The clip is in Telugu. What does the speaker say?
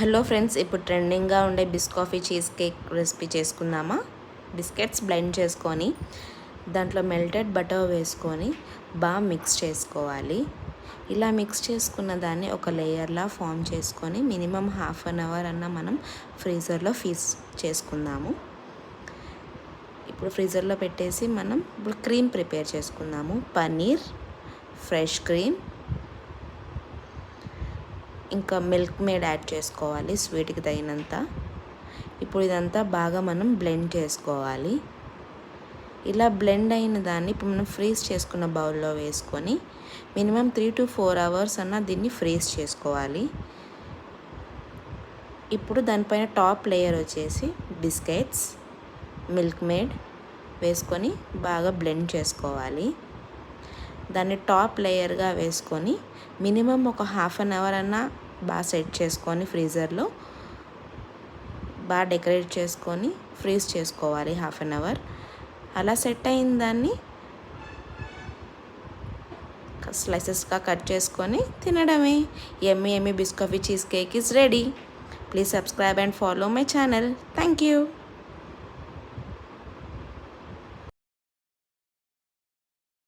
హలో ఫ్రెండ్స్, ఇప్పుడు ట్రెండింగ్గా ఉండే బిస్కాఫీ చీజ్ కేక్ రెసిపీ చేసుకుందామా. బిస్కెట్స్ బ్లెండ్ చేసుకొని దాంట్లో మెల్టెడ్ బటర్ వేసుకొని బాగా మిక్స్ చేసుకోవాలి. ఇలా మిక్స్ చేసుకున్న దాన్ని ఒక లేయర్లా ఫామ్ చేసుకొని మినిమం హాఫ్ అన్ అవర్ అన్న మనం ఫ్రీజర్లో చేసుకుందాము. ఇప్పుడు ఫ్రీజర్లో పెట్టేసి మనం ఇప్పుడు క్రీమ్ ప్రిపేర్ చేసుకుందాము. పన్నీర్, ఫ్రెష్ క్రీమ్, ఇంకా మిల్క్ మేడ్ యాడ్ చేసుకోవాలి స్వీట్కి తగినంత. ఇప్పుడు ఇదంతా బాగా మనం బ్లెండ్ చేసుకోవాలి. ఇలా బ్లెండ్ అయిన దాన్ని ఇప్పుడు మనం ఫ్రీజ్ చేసుకున్న బౌల్లో వేసుకొని మినిమం 3 to 4 hours అన్న దీన్ని ఫ్రీజ్ చేసుకోవాలి. ఇప్పుడు దానిపైన టాప్ లేయర్ వచ్చేసి బిస్కెట్స్, మిల్క్ మేడ్ వేసుకొని బాగా బ్లెండ్ చేసుకోవాలి. దాన్ని టాప్ లేయర్గా వేసుకొని మినిమం ఒక హాఫ్ అన్ అవర్ అన్న బాగా సెట్ చేసుకొని ఫ్రీజర్లో బాగా డెకరేట్ చేసుకొని ఫ్రీజ్ చేసుకోవాలి హాఫ్ అన్ అవర్. అలా సెట్ అయిన దాన్ని స్లైసెస్గా కట్ చేసుకొని తినడమే. Yummy Biscoff cheesecake is ready. Please subscribe and follow my channel. Thank you.